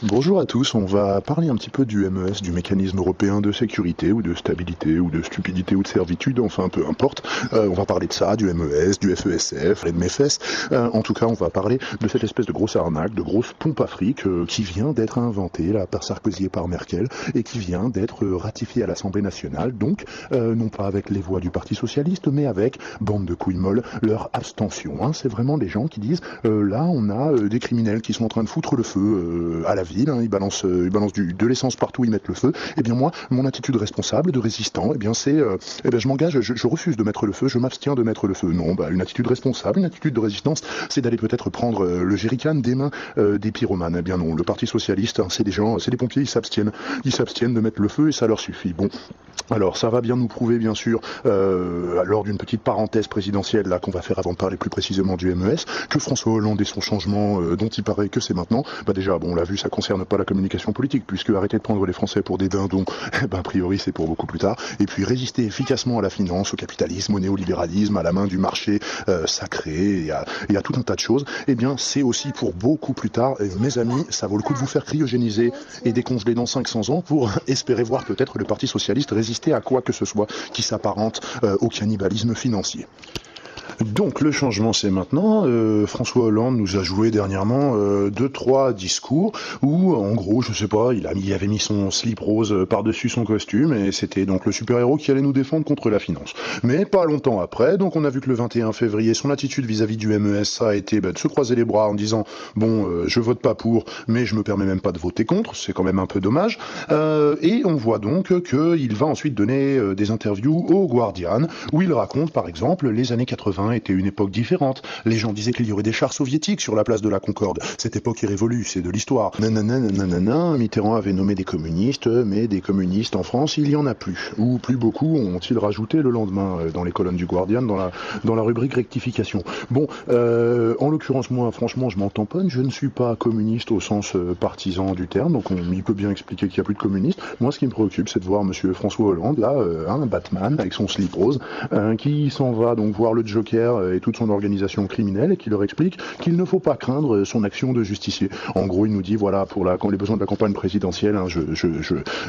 Bonjour à tous, on va parler un petit peu du MES, du mécanisme européen de sécurité ou de stabilité ou de stupidité ou de servitude, enfin peu importe. On va parler de ça, du MES, du FESF, de MEFES. En tout cas, on va parler de cette espèce de grosse arnaque, de grosse pompe à fric qui vient d'être inventée là, par Sarkozy et par Merkel et qui vient d'être ratifiée à l'Assemblée nationale, donc non pas avec les voix du Parti Socialiste, mais avec, bande de couilles molles, leur abstention. Hein. C'est vraiment des gens qui disent, là on a des criminels qui sont en train de foutre le feu à la ville. Ils balancent de l'essence partout, ils mettent le feu. Eh bien moi, mon attitude responsable, de résistant, eh bien c'est, je m'engage, je refuse de mettre le feu, je m'abstiens de mettre le feu. Non, une attitude responsable, une attitude de résistance, c'est d'aller peut-être prendre le jerrycan des mains des pyromanes. Eh bien non, le Parti Socialiste, hein, c'est des gens, c'est des pompiers, ils s'abstiennent de mettre le feu et ça leur suffit. Bon, alors ça va bien nous prouver, bien sûr, lors d'une petite parenthèse présidentielle là qu'on va faire avant de parler plus précisément du MES, que François Hollande et son changement dont il paraît que c'est maintenant, déjà, bon, on l'a vu, ça concerne pas la communication politique, puisque arrêter de prendre les Français pour des dindons, a priori c'est pour beaucoup plus tard, et puis résister efficacement à la finance, au capitalisme, au néolibéralisme, à la main du marché sacré, et à tout un tas de choses, eh bien c'est aussi pour beaucoup plus tard, et mes amis, ça vaut le coup de vous faire cryogéniser et décongeler dans 500 ans pour espérer voir peut-être le Parti Socialiste résister à quoi que ce soit qui s'apparente au cannibalisme financier. Donc le changement c'est maintenant, François Hollande nous a joué dernièrement 2-3 discours où en gros je sais pas, il avait mis son slip rose par-dessus son costume et c'était donc le super-héros qui allait nous défendre contre la finance. Mais pas longtemps après, donc on a vu que le 21 février son attitude vis-à-vis du MES ça a été de se croiser les bras en disant bon je vote pas pour mais je me permets même pas de voter contre, c'est quand même un peu dommage, et on voit donc qu'il va ensuite donner des interviews au Guardian où il raconte par exemple les années 80 était une époque différente. Les gens disaient qu'il y aurait des chars soviétiques sur la place de la Concorde. Cette époque est révolue, c'est de l'histoire. Nanana, Mitterrand avait nommé des communistes, mais des communistes en France, il y en a plus. Ou plus beaucoup ont-ils rajouté le lendemain dans les colonnes du Guardian, dans la rubrique rectification. Bon, en l'occurrence, moi, franchement, je m'en tamponne. Je ne suis pas communiste au sens partisan du terme, donc il peut bien expliquer qu'il n'y a plus de communistes. Moi, ce qui me préoccupe, c'est de voir monsieur François Hollande, là, un Batman, avec son slip rose, qui s'en va donc voir le Joker et toute son organisation criminelle et qui leur explique qu'il ne faut pas craindre son action de justicier. En gros, il nous dit voilà, pour les besoins de la campagne présidentielle, hein,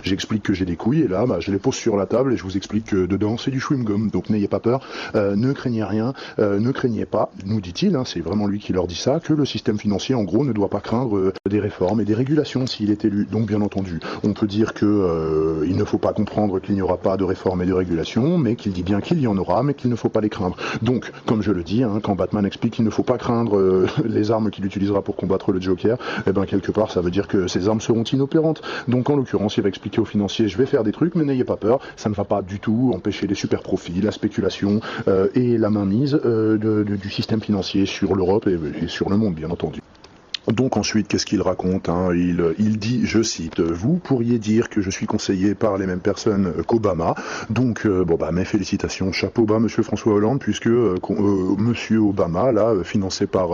j'explique que j'ai des couilles et là, je les pose sur la table et je vous explique que dedans c'est du chewing-gum. Donc n'ayez pas peur, ne craignez rien, ne craignez pas, nous dit-il, hein, c'est vraiment lui qui leur dit ça, que le système financier en gros ne doit pas craindre des réformes et des régulations s'il est élu. Donc bien entendu, on peut dire que il ne faut pas comprendre qu'il n'y aura pas de réformes et de régulations, mais qu'il dit bien qu'il y en aura, mais qu'il ne faut pas les craindre. Donc comme je le dis, hein, quand Batman explique qu'il ne faut pas craindre les armes qu'il utilisera pour combattre le Joker, eh ben quelque part ça veut dire que ces armes seront inopérantes. Donc en l'occurrence, il va expliquer aux financiers, je vais faire des trucs, mais n'ayez pas peur, ça ne va pas du tout empêcher les super profits, la spéculation et la mainmise du système financier sur l'Europe et sur le monde, bien entendu. Donc ensuite, qu'est-ce qu'il raconte, hein, il dit, je cite, vous pourriez dire que je suis conseillé par les mêmes personnes qu'Obama. Donc, mes félicitations, chapeau bas, monsieur François Hollande, puisque monsieur Obama, là, financé par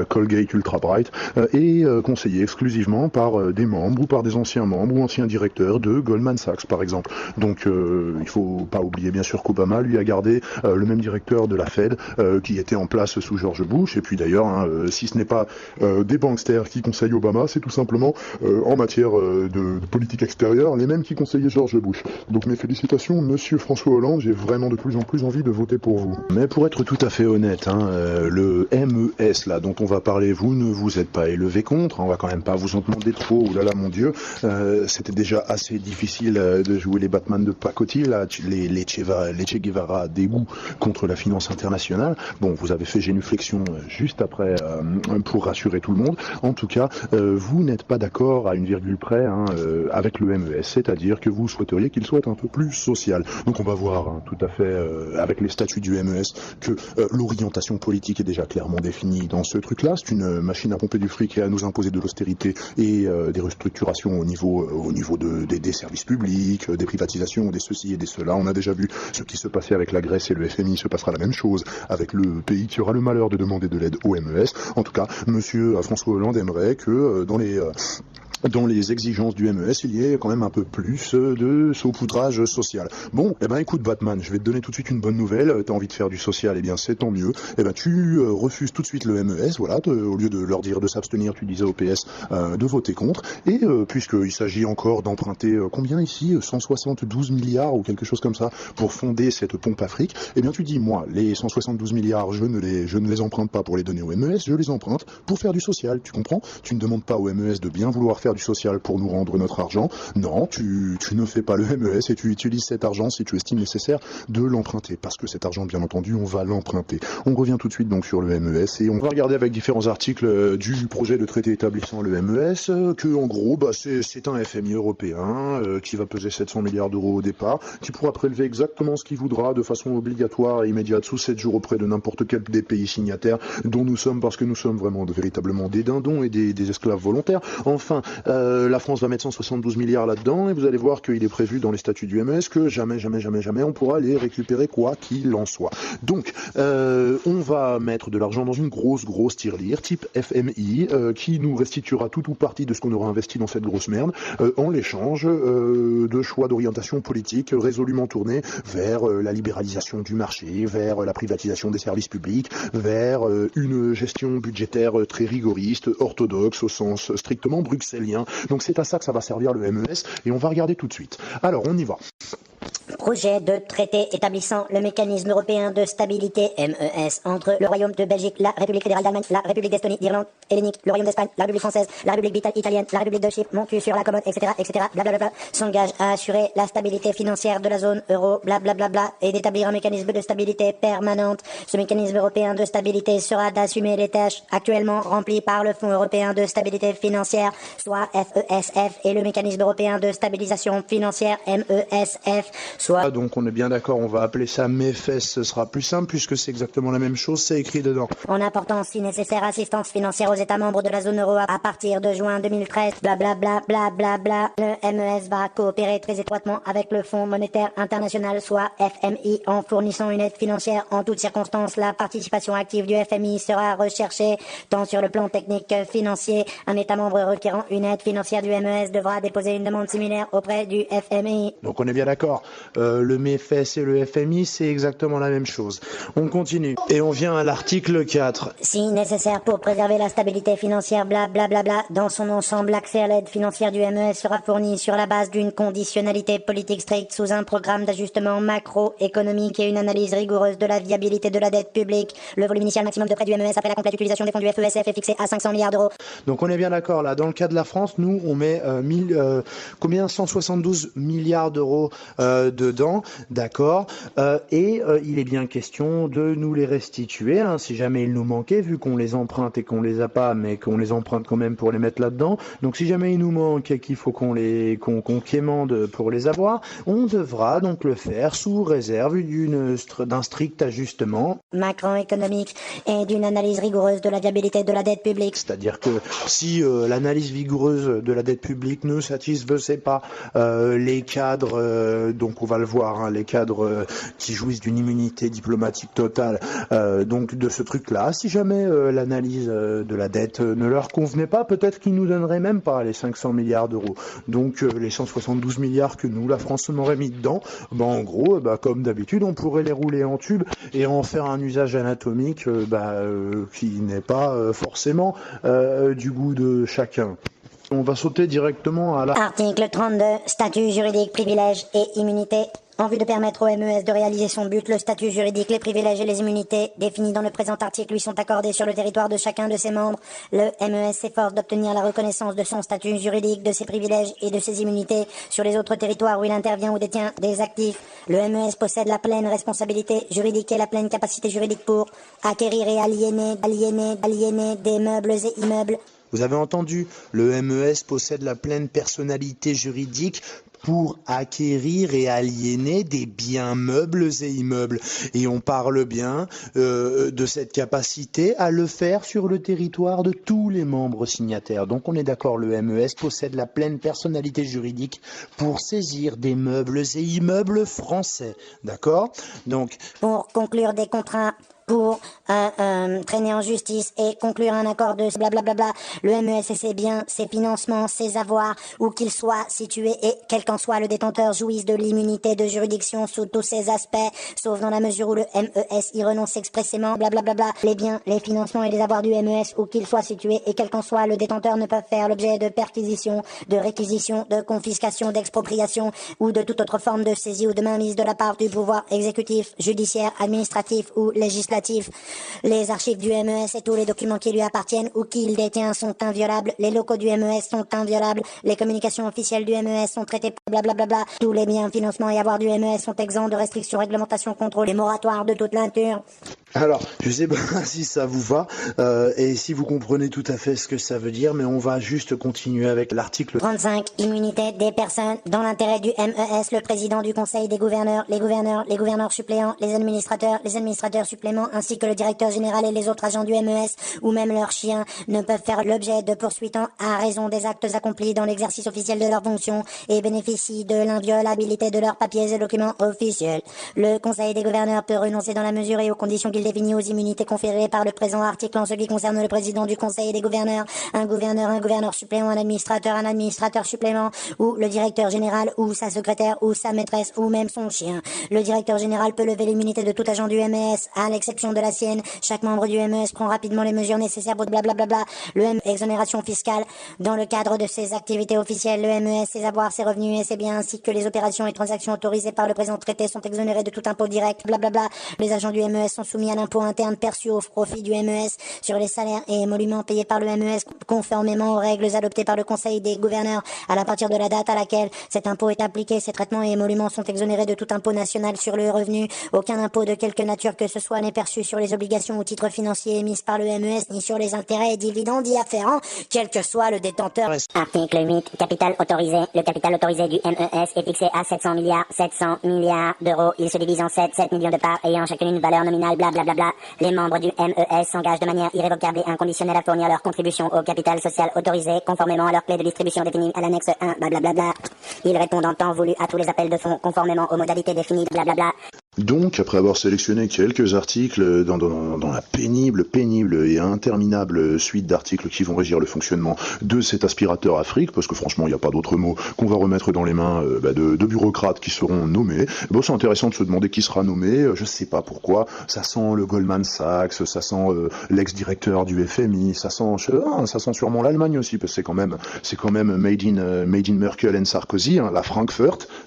Colgate Ultra Bright, est conseillé exclusivement par des membres ou par des anciens membres ou anciens directeurs de Goldman Sachs, par exemple. Donc, il faut pas oublier, bien sûr, qu'Obama, lui, a gardé le même directeur de la Fed qui était en place sous George Bush. Et puis d'ailleurs, hein, si ce n'est pas des banksters qui conseillent Obama, c'est tout simplement en matière de politique extérieure, les mêmes qui conseillaient George Bush. Donc mes félicitations, monsieur François Hollande, j'ai vraiment de plus en plus envie de voter pour vous. Mais pour être tout à fait honnête, hein, le MES là dont on va parler, vous ne vous êtes pas élevé contre, hein, on va quand même pas vous en demander trop, oulala mon dieu, c'était déjà assez difficile de jouer les Batman de pacotille, là, les Che Guevara d'égout contre la finance internationale. Bon, vous avez fait génuflexion juste après pour rassurer tout le monde. En tout cas, vous n'êtes pas d'accord à une virgule près avec le MES, c'est-à-dire que vous souhaiteriez qu'il soit un peu plus social. Donc on va voir tout à fait avec les statuts du MES que l'orientation politique est déjà clairement définie dans ce truc-là. C'est une machine à pomper du fric et à nous imposer de l'austérité et des restructurations au niveau des services publics, des privatisations, des ceci et des cela. On a déjà vu ce qui se passait avec la Grèce et le FMI, se passera la même chose avec le pays qui aura le malheur de demander de l'aide au MES. En tout cas, monsieur François Hollande aimerait que dans les dans les exigences du MES, il y ait quand même un peu plus de saupoudrage social. Bon, eh ben écoute Batman, je vais te donner tout de suite une bonne nouvelle. T'as envie de faire du social, eh bien c'est tant mieux. Eh ben tu refuses tout de suite le MES, voilà. Au lieu de leur dire de s'abstenir, tu disais au PS de voter contre. Et puisqu'il s'agit encore d'emprunter combien ici, 172 milliards ou quelque chose comme ça pour fonder cette pompe Afrique, eh bien tu dis moi les 172 milliards, je ne les emprunte pas pour les donner au MES, je les emprunte pour faire du social. Tu comprends? Tu ne demandes pas au MES de bien vouloir faire du social pour nous rendre notre argent. Non, tu ne fais pas le MES et tu utilises cet argent si tu estimes nécessaire de l'emprunter. Parce que cet argent, bien entendu, on va l'emprunter. On revient tout de suite donc sur le MES et on va regarder avec différents articles du projet de traité établissant le MES que en gros, c'est un FMI européen qui va peser 700 milliards d'euros au départ, qui pourra prélever exactement ce qu'il voudra de façon obligatoire et immédiate sous 7 jours auprès de n'importe quel des pays signataires dont nous sommes, parce que nous sommes vraiment véritablement des dindons et des esclaves volontaires. Enfin, la France va mettre 172 milliards là-dedans et vous allez voir qu'il est prévu dans les statuts du MES que jamais on pourra les récupérer quoi qu'il en soit. Donc, on va mettre de l'argent dans une grosse tirelire type FMI qui nous restituera tout ou partie de ce qu'on aura investi dans cette grosse merde en l'échange de choix d'orientation politique résolument tournés vers la libéralisation du marché, vers la privatisation des services publics, vers une gestion budgétaire très rigoriste, orthodoxe au sens strictement bruxellien. Donc c'est à ça que ça va servir le MES et on va regarder tout de suite. Alors on y va. Projet de traité établissant le mécanisme européen de stabilité MES entre le Royaume de Belgique, la République fédérale d'Allemagne, la République d'Estonie, d'Irlande, hellénique, le Royaume d'Espagne, la République française, la République italienne, la République de Chypre, mon cul sur la commode, etc., blablabla, s'engage à assurer la stabilité financière de la zone euro, blablabla, et d'établir un mécanisme de stabilité permanente. Ce mécanisme européen de stabilité sera d'assumer les tâches actuellement remplies par le Fonds européen de stabilité financière, soit FESF, et le mécanisme européen de stabilisation financière, MESF, soit... Donc on est bien d'accord, on va appeler ça MEFES, ce sera plus simple puisque c'est exactement la même chose, c'est écrit dedans. En apportant si nécessaire assistance financière aux États membres de la zone euro à partir de juin 2013, blablabla, le MES va coopérer très étroitement avec le Fonds monétaire international, soit FMI, en fournissant une aide financière en toutes circonstances. La participation active du FMI sera recherchée tant sur le plan technique que financier. Un État membre requérant une aide financière du MES devra déposer une demande similaire auprès du FMI. Donc on est bien d'accord. Le MEFES et le FMI, c'est exactement la même chose. On continue et on vient à l'article 4. Si nécessaire pour préserver la stabilité financière, blablabla, dans son ensemble, l'accès à l'aide financière du MES sera fourni sur la base d'une conditionnalité politique stricte sous un programme d'ajustement macroéconomique et une analyse rigoureuse de la viabilité de la dette publique. Le volume initial maximum de prêts du MES après la complète utilisation des fonds du FESF est fixé à 500 milliards d'euros. Donc on est bien d'accord là. Dans le cas de la France, nous on met 172 milliards d'euros dedans, d'accord, et il est bien question de nous les restituer, hein, si jamais il nous manquait, vu qu'on les emprunte et qu'on les a pas, mais qu'on les emprunte quand même pour les mettre là-dedans. Donc si jamais il nous manque et qu'il faut qu'on quémande pour les avoir, on devra donc le faire sous réserve d'un strict ajustement macroéconomique et d'une analyse rigoureuse de la viabilité de la dette publique. C'est-à-dire que si l'analyse vigoureuse de la dette publique ne satisfaisait pas les cadres, donc on va le voir, hein, les cadres qui jouissent d'une immunité diplomatique totale, donc de ce truc-là, si jamais l'analyse de la dette ne leur convenait pas, peut-être qu'ils nous donneraient même pas les 500 milliards d'euros. Donc les 172 milliards que nous, la France, on aurait mis dedans, en gros, comme d'habitude, on pourrait les rouler en tube et en faire un usage anatomique qui n'est pas forcément du goût de chacun. On va sauter directement à Article 32, statut juridique, privilèges et immunités. En vue de permettre au MES de réaliser son but, le statut juridique, les privilèges et les immunités définis dans le présent article lui sont accordés sur le territoire de chacun de ses membres. Le MES s'efforce d'obtenir la reconnaissance de son statut juridique, de ses privilèges et de ses immunités sur les autres territoires où il intervient ou détient des actifs. Le MES possède la pleine responsabilité juridique et la pleine capacité juridique pour acquérir et aliéner des meubles et immeubles. Vous avez entendu, le MES possède la pleine personnalité juridique pour acquérir et aliéner des biens meubles et immeubles. Et on parle bien de cette capacité à le faire sur le territoire de tous les membres signataires. Donc on est d'accord, le MES possède la pleine personnalité juridique pour saisir des meubles et immeubles français. D'accord ? Donc, pour conclure des contrats pour traîner en justice et conclure un accord de blablabla. Le MES et ses biens, ses financements, ses avoirs, où qu'ils soient situés et quel qu'en soit le détenteur, jouissent de l'immunité de juridiction sous tous ses aspects, sauf dans la mesure où le MES y renonce expressément, blablabla. Les biens, les financements et les avoirs du MES, où qu'ils soient situés et quel qu'en soit le détenteur, ne peuvent faire l'objet de perquisition, de réquisition, de confiscation, d'expropriation ou de toute autre forme de saisie ou de mainmise de la part du pouvoir exécutif, judiciaire, administratif ou législatif. Les archives du MES et tous les documents qui lui appartiennent ou qu'il détient sont inviolables. Les locaux du MES sont inviolables. Les communications officielles du MES sont traitées blablabla. Tous les biens, financements et avoirs du MES sont exempts de restrictions, réglementations, contrôles et moratoires de toute nature. Alors, je sais pas si ça vous va et si vous comprenez tout à fait ce que ça veut dire, mais on va juste continuer avec l'article 35. Immunité des personnes. Dans l'intérêt du MES, le président du conseil des gouverneurs, les gouverneurs suppléants, les administrateurs suppléments, ainsi que le directeur général et les autres agents du MES, ou même leurs chiens, ne peuvent faire l'objet de poursuites à raison des actes accomplis dans l'exercice officiel de leurs fonctions et bénéficient de l'inviolabilité de leurs papiers et documents officiels. Le conseil des gouverneurs peut renoncer dans la mesure et aux conditions qu'il définit aux immunités conférées par le présent article en ce qui concerne le président du conseil des gouverneurs, un gouverneur suppléant, un administrateur supplément, ou le directeur général, ou sa secrétaire, ou sa maîtresse, ou même son chien. Le directeur général peut lever l'immunité de tout agent du MES, à l'exception de la sienne. Chaque membre du MES prend rapidement les mesures nécessaires pour blablabla. Le MES, exonération fiscale. Dans le cadre de ses activités officielles, le MES, ses avoirs, ses revenus et ses biens, ainsi que les opérations et transactions autorisées par le présent traité sont exonérés de tout impôt direct, blablabla. Les agents du MES sont soumis à l'impôt interne perçu au profit du MES sur les salaires et émoluments payés par le MES conformément aux règles adoptées par le Conseil des gouverneurs. À partir de la date à laquelle cet impôt est appliqué, ces traitements et émoluments sont exonérés de tout impôt national sur le revenu. Aucun impôt de quelque nature que ce soit n'est perçu sur les obligations ou titres financiers émis par le MES, ni sur les intérêts et dividendes y afférents, quel que soit le détenteur. Article 8. Capital autorisé. Le capital autorisé du MES est fixé à 700 milliards d'euros. Il se divise en 7 millions de parts ayant chacune une valeur nominale, blablabla. Les membres du MES s'engagent de manière irrévocable et inconditionnelle à fournir leur contribution au capital social autorisé conformément à leur clé de distribution définie à l'annexe 1, blablabla. Ils répondent en temps voulu à tous les appels de fonds conformément aux modalités définies, blablabla. Donc, après avoir sélectionné quelques articles dans la pénible et interminable suite d'articles qui vont régir le fonctionnement de cet aspirateur Afrique, parce que franchement, il n'y a pas d'autre mot qu'on va remettre dans les mains de bureaucrates qui seront nommés, bon, c'est intéressant de se demander qui sera nommé, je sais pas pourquoi, ça sent le Goldman Sachs, ça sent l'ex-directeur du FMI, ça sent sûrement l'Allemagne aussi, parce que c'est quand même made in Merkel and Sarkozy, hein,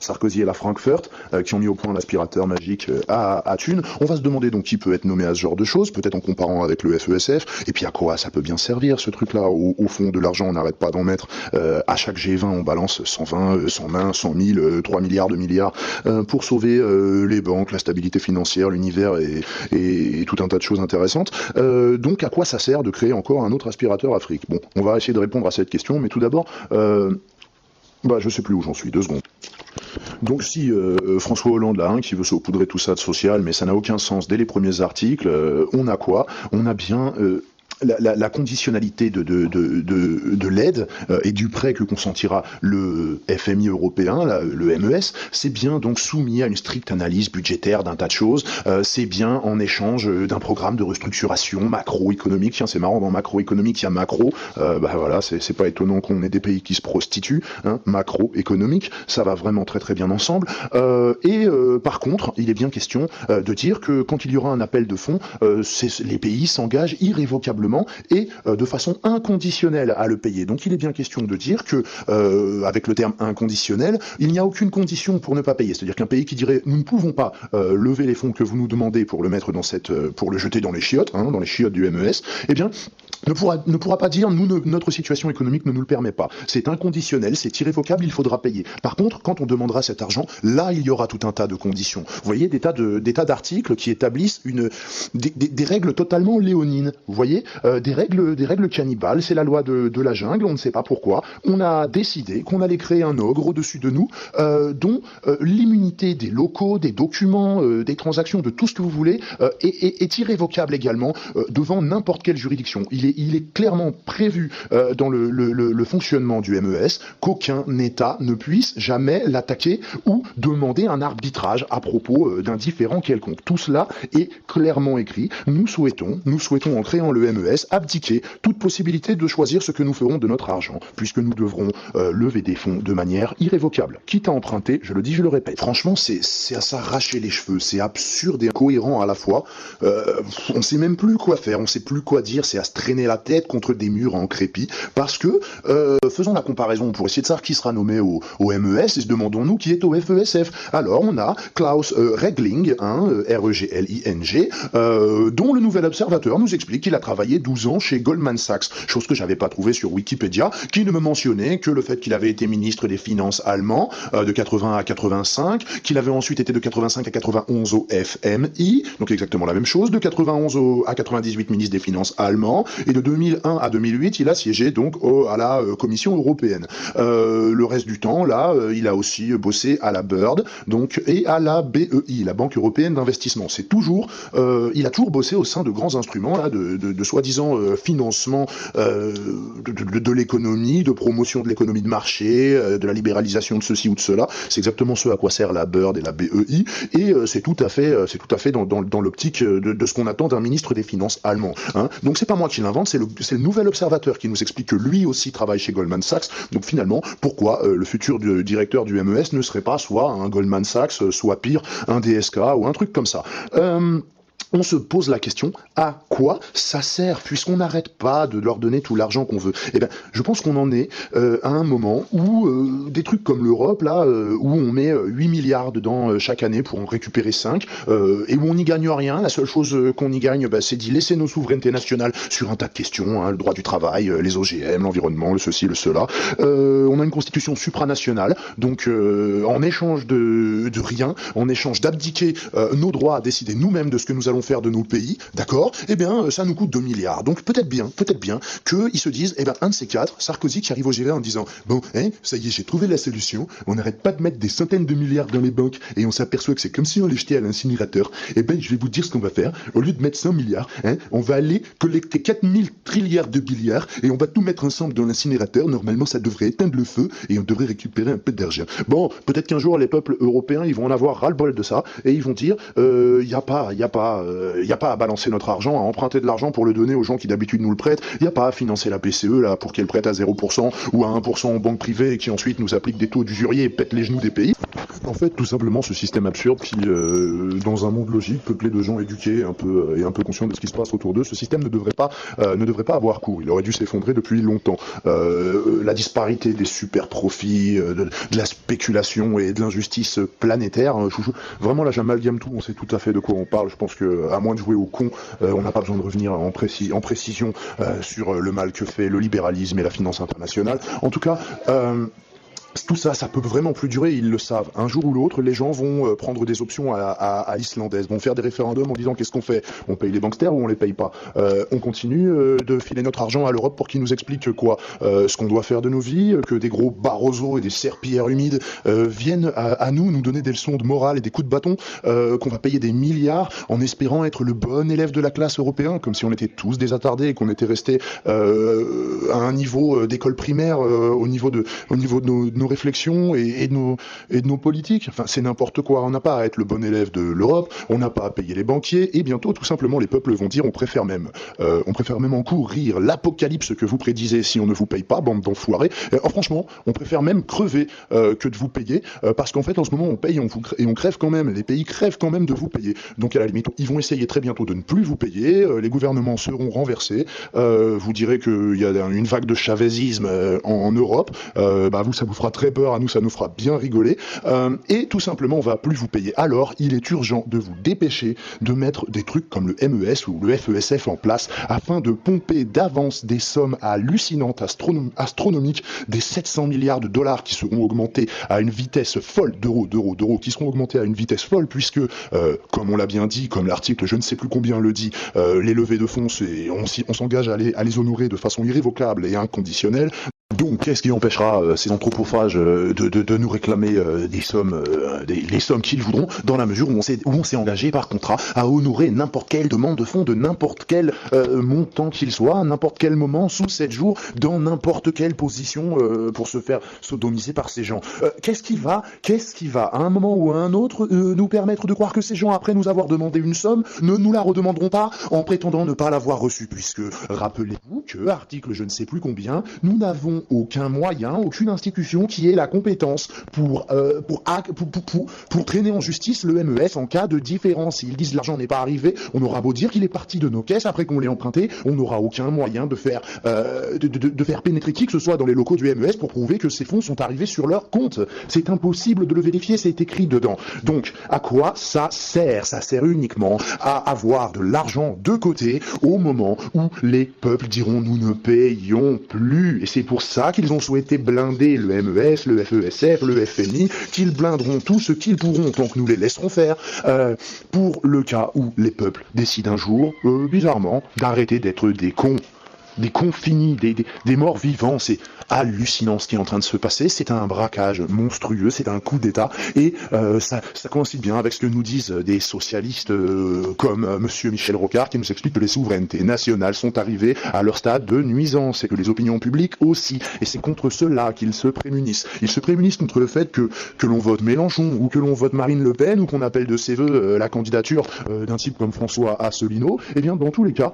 Sarkozy et la Frankfurt, qui ont mis au point l'aspirateur magique à thunes. On va se demander donc qui peut être nommé à ce genre de choses, peut-être en comparant avec le FESF, et puis à quoi ça peut bien servir ce truc-là. Au fond, de l'argent, on n'arrête pas d'en mettre. À chaque G20, on balance 120, 120, 100 000, 3 milliards, 2 milliards, pour sauver les banques, la stabilité financière, l'univers et tout un tas de choses intéressantes. Donc à quoi ça sert de créer encore un autre aspirateur Afrique? Bon, on va essayer de répondre à cette question, mais tout d'abord, je sais plus où j'en suis, 2 secondes. Donc si François Hollande là, qui veut saupoudrer tout ça de social, mais ça n'a aucun sens dès les premiers articles, on a quoi? On a bien la conditionnalité de l'aide et du prêt que consentira le FMI européen, le MES, c'est bien donc soumis à une stricte analyse budgétaire d'un tas de choses, c'est bien en échange d'un programme de restructuration macroéconomique. Tiens, c'est marrant, dans macroéconomique, il y a macro, voilà, c'est pas étonnant qu'on ait des pays qui se prostituent, hein, macroéconomique, ça va vraiment très très bien ensemble, par contre, il est bien question de dire que quand il y aura un appel de fonds, les pays s'engagent irrévocablement et de façon inconditionnelle à le payer. Donc il est bien question de dire que, avec le terme inconditionnel, il n'y a aucune condition pour ne pas payer. C'est-à-dire qu'un pays qui dirait nous ne pouvons pas lever les fonds que vous nous demandez pour le mettre pour le jeter dans les chiottes, hein, dans les chiottes du MES, eh bien ne pourra pas dire notre situation économique ne nous le permet pas. C'est inconditionnel, c'est irrévocable, il faudra payer. Par contre, quand on demandera cet argent, là il y aura tout un tas de conditions. Vous voyez, des tas d'articles qui établissent des règles totalement léonines. Vous voyez, des règles cannibales, c'est la loi de la jungle, on ne sait pas pourquoi. On a décidé qu'on allait créer un ogre au-dessus de nous, dont l'immunité des locaux, des documents, des transactions, de tout ce que vous voulez, est irrévocable également devant n'importe quelle juridiction. Il est clairement prévu dans le fonctionnement du MES qu'aucun État ne puisse jamais l'attaquer ou demander un arbitrage à propos d'un différend quelconque. Tout cela est clairement écrit. Nous souhaitons en créant le MES abdiquer toute possibilité de choisir ce que nous ferons de notre argent, puisque nous devrons lever des fonds de manière irrévocable. Quitte à emprunter, je le dis, je le répète. Franchement, c'est à s'arracher les cheveux, c'est absurde et incohérent à la fois. On sait même plus quoi faire, on sait plus quoi dire, c'est à se traîner la tête contre des murs en crépi, parce que, faisons la comparaison pour essayer de savoir qui sera nommé au MES, et demandons-nous qui est au FESF. Alors, on a Klaus Regling, R-E-G-L-I-N-G, dont le nouvel observateur nous explique qu'il a travaillé 12 ans chez Goldman Sachs, chose que j'avais pas trouvée sur Wikipédia, qui ne me mentionnait que le fait qu'il avait été ministre des Finances allemand de 80 à 85, qu'il avait ensuite été de 85 à 91 au FMI, donc exactement la même chose, de 91 à 98 ministre des Finances allemand, et de 2001 à 2008, il a siégé donc à la Commission européenne. Le reste du temps, là, il a aussi bossé à la BERD, donc, et à la BEI, la Banque européenne d'investissement. C'est toujours, il a toujours bossé au sein de grands instruments là, de soi-disant financement de l'économie, de promotion de l'économie de marché, de la libéralisation de ceci ou de cela. C'est exactement ce à quoi sert la BERD et la BEI, et c'est tout à fait dans l'optique de ce qu'on attend d'un ministre des Finances allemand. Hein. Donc c'est pas moi qui l'invente, c'est le nouvel observateur qui nous explique que lui aussi travaille chez Goldman Sachs. Donc finalement, pourquoi le futur directeur du MES ne serait pas soit un Goldman Sachs, soit pire, un DSK ou un truc comme ça. On se pose la question, à quoi ça sert, puisqu'on n'arrête pas de leur donner tout l'argent qu'on veut. Eh bien, je pense qu'on en est à un moment où des trucs comme l'Europe, là, où on met 8 milliards dedans chaque année pour en récupérer 5, et où on n'y gagne rien, la seule chose qu'on y gagne, c'est d'y laisser nos souverainetés nationales sur un tas de questions, hein, le droit du travail, les OGM, l'environnement, le ceci, le cela. On a une constitution supranationale, donc en échange de rien, en échange d'abdiquer nos droits à décider nous-mêmes de ce que nous allons faire de nos pays, d'accord, eh bien, ça nous coûte 2 milliards. Donc, peut-être bien qu'ils se disent, eh ben, un de ces quatre, Sarkozy qui arrive au G20 en disant, bon, ça y est, j'ai trouvé la solution, on n'arrête pas de mettre des centaines de milliards dans les banques et on s'aperçoit que c'est comme si on les jetait à l'incinérateur. Eh ben, je vais vous dire ce qu'on va faire. Au lieu de mettre 100 milliards, on va aller collecter 4000 trilliards de milliards et on va tout mettre ensemble dans l'incinérateur. Normalement, ça devrait éteindre le feu et on devrait récupérer un peu d'argent. Bon, peut-être qu'un jour, les peuples européens, ils vont en avoir ras-le-bol de ça et ils vont dire, il n'y a pas à balancer notre argent, à emprunter de l'argent pour le donner aux gens qui d'habitude nous le prêtent. Il n'y a pas à financer la PCE là pour qu'elle prête à 0% ou à 1% en banque privée et qui ensuite nous applique des taux d'usurier et pète les genoux des pays. En fait, tout simplement, ce système absurde qui, dans un monde logique, peuplé de gens éduqués un peu conscients de ce qui se passe autour d'eux, ce système ne devrait pas avoir cours. Il aurait dû s'effondrer depuis longtemps. La disparité des super profits, de la spéculation et de l'injustice planétaire. Vraiment, là, j'amalgame tout. On sait tout à fait de quoi on parle. Je pense que, à moins de jouer au con, on n'a pas besoin de revenir en précision sur le mal que fait le libéralisme et la finance internationale. En tout cas, tout ça, ça peut vraiment plus durer, ils le savent. Un jour ou l'autre, les gens vont prendre des options à islandaises, vont faire des référendums en disant qu'est-ce qu'on fait ? On paye les banksters ou on les paye pas ? On continue de filer notre argent à l'Europe pour qu'ils nous expliquent quoi ? Ce qu'on doit faire de nos vies, que des gros Barroso et des serpillères humides viennent à nous donner des leçons de morale et des coups de bâton, qu'on va payer des milliards en espérant être le bon élève de la classe européen, comme si on était tous des attardés et qu'on était restés à un niveau d'école primaire, au niveau de nos réflexions et de nos politiques. Enfin, c'est n'importe quoi. On n'a pas à être le bon élève de l'Europe, on n'a pas à payer les banquiers, et bientôt, tout simplement, les peuples vont dire on préfère même encourir l'apocalypse que vous prédisez si on ne vous paye pas, bande d'enfoirés. Franchement, on préfère même crever que de vous payer, parce qu'en fait, en ce moment, on paye et on crève quand même. Les pays crèvent quand même de vous payer. Donc, à la limite, ils vont essayer très bientôt de ne plus vous payer, les gouvernements seront renversés, vous direz qu'il y a une vague de chavezisme en Europe, ça vous fera fera très peur, à nous ça nous fera bien rigoler, et tout simplement on va plus vous payer. Alors il est urgent de vous dépêcher de mettre des trucs comme le MES ou le FESF en place afin de pomper d'avance des sommes hallucinantes, astronomiques, des 700 milliards de dollars qui seront augmentés à une vitesse folle, d'euros, qui seront augmentés à une vitesse folle puisque, comme on l'a bien dit, comme l'article je ne sais plus combien le dit, les levées de fonds, on s'engage à les honorer de façon irrévocable et inconditionnelle. Donc, qu'est-ce qui empêchera ces anthropophages de nous réclamer des sommes, les sommes qu'ils voudront, dans la mesure où on s'est engagé par contrat à honorer n'importe quelle demande de fonds de n'importe quel montant qu'il soit, à n'importe quel moment, sous 7 jours, dans n'importe quelle position, pour se faire sodomiser par ces gens. Qu'est-ce qui va, à un moment ou à un autre, nous permettre de croire que ces gens, après nous avoir demandé une somme, ne nous la redemanderont pas en prétendant ne pas l'avoir reçue, puisque, rappelez-vous que, article je ne sais plus combien, nous n'avons aucun moyen, aucune institution qui ait la compétence pour traîner en justice le MES en cas de différence. S'ils disent l'argent n'est pas arrivé, on aura beau dire qu'il est parti de nos caisses après qu'on l'ait emprunté, on n'aura aucun moyen de faire pénétrer qui que ce soit dans les locaux du MES pour prouver que ces fonds sont arrivés sur leur compte. C'est impossible de le vérifier, c'est écrit dedans. Donc, à quoi ça sert? Ça sert uniquement à avoir de l'argent de côté au moment où les peuples diront nous ne payons plus. Et c'est pour ça qu'ils ont souhaité blinder le MES, le FESF, le FMI, qu'ils blinderont tout ce qu'ils pourront tant que nous les laisserons faire, pour le cas où les peuples décident un jour, bizarrement, d'arrêter d'être des cons finis, des morts vivants. C'est hallucinant ce qui est en train de se passer, c'est un braquage monstrueux, c'est un coup d'État, et ça coïncide bien avec ce que nous disent des socialistes comme monsieur Michel Rocard, qui nous explique que les souverainetés nationales sont arrivées à leur stade de nuisance, et que les opinions publiques aussi, et c'est contre cela qu'ils se prémunissent. Ils se prémunissent contre le fait que l'on vote Mélenchon, ou que l'on vote Marine Le Pen, ou qu'on appelle de ses voeux la candidature d'un type comme François Asselineau. Et bien dans tous les cas,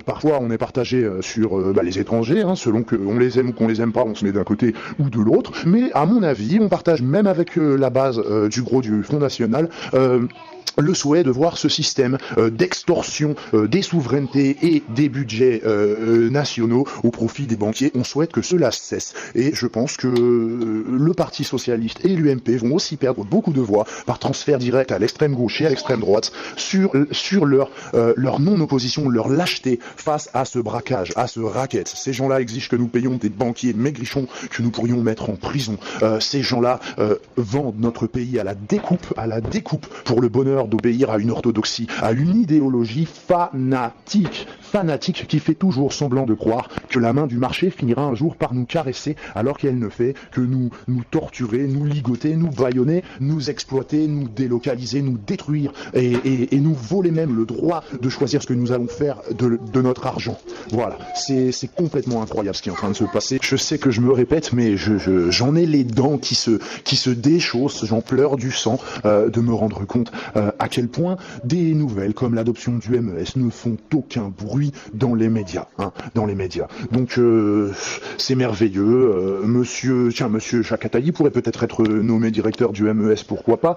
parfois on est partagé sur les étrangers, selon qu'on les aime ou qu'on les aime pas, on se met d'un côté ou de l'autre, mais à mon avis, on partage même avec la base du gros du Front National, le souhait de voir ce système d'extorsion des souverainetés et des budgets nationaux au profit des banquiers. On souhaite que cela cesse. Et je pense que le Parti Socialiste et l'UMP vont aussi perdre beaucoup de voix par transfert direct à l'extrême gauche et à l'extrême droite sur leur non-opposition, leur lâcheté face à ce braquage, à ce racket. Ces gens-là exigent que nous payions des banquiers maigrichons que nous pourrions mettre en prison. Ces gens-là vendent notre pays à la découpe pour le bonheur d'obéir à une orthodoxie, à une idéologie fanatique qui fait toujours semblant de croire que la main du marché finira un jour par nous caresser, alors qu'elle ne fait que nous torturer, nous ligoter, nous bâillonner, nous exploiter, nous délocaliser, nous détruire et nous voler même le droit de choisir ce que nous allons faire de notre argent. Voilà, c'est complètement incroyable ce qui est en train de se passer. Je sais que je me répète, mais j'en ai les dents qui se déchaussent, j'en pleure du sang de me rendre compte à quel point des nouvelles comme l'adoption du MES ne font aucun bruit dans les médias. Donc c'est merveilleux. Monsieur Jacques Attali pourrait peut-être être nommé directeur du MES, pourquoi pas,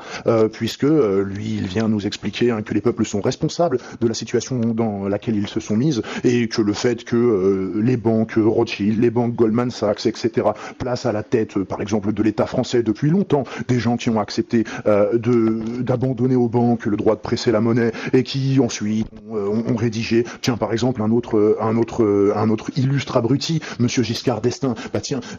puisque lui il vient nous expliquer que les peuples sont responsables de la situation dans laquelle ils se sont mises, et que le fait que les banques Rothschild, les banques Goldman Sachs, etc. placent à la tête, par exemple, de l'État français depuis longtemps des gens qui ont accepté d'abandonner aux banques le droit de presser la monnaie, et qui ensuite ont rédigé, par exemple, un autre illustre abruti, monsieur Giscard d'Estaing.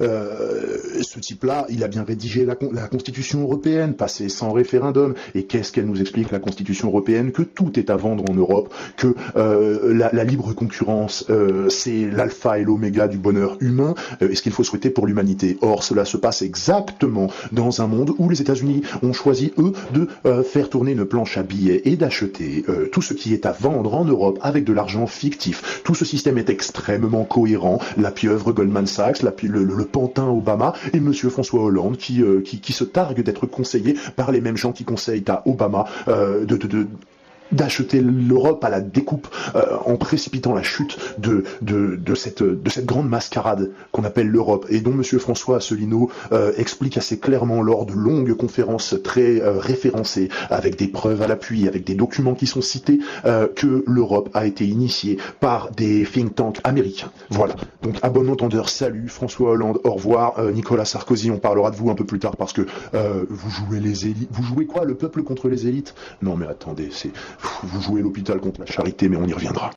Ce type-là, il a bien rédigé la Constitution européenne, passée sans référendum. Et qu'est-ce qu'elle nous explique, la Constitution européenne? Que tout est à vendre en Europe, que la libre concurrence, c'est l'alpha et l'oméga du bonheur humain, et ce qu'il faut souhaiter pour l'humanité. Or, cela se passe exactement dans un monde où les États-Unis ont choisi, eux, de faire tourner une planche à billets et d'acheter tout ce qui est à vendre en Europe avec de l'argent fictif. Tout ce système est extrêmement cohérent. La pieuvre Goldman Sachs, le pantin Obama, et monsieur François Hollande qui se targue d'être conseillé par les mêmes gens qui conseillent à Obama d'acheter l'Europe à la découpe en précipitant la chute de cette grande mascarade qu'on appelle l'Europe et dont M. François Asselineau explique assez clairement lors de longues conférences très référencées, avec des preuves à l'appui, avec des documents qui sont cités, que l'Europe a été initiée par des think tanks américains. Voilà, donc à bon entendeur, salut François Hollande, au revoir Nicolas Sarkozy, on parlera de vous un peu plus tard parce que vous jouez les élites. Vous jouez quoi, le peuple contre les élites? Non mais attendez, vous jouez l'hôpital contre la charité, mais on y reviendra.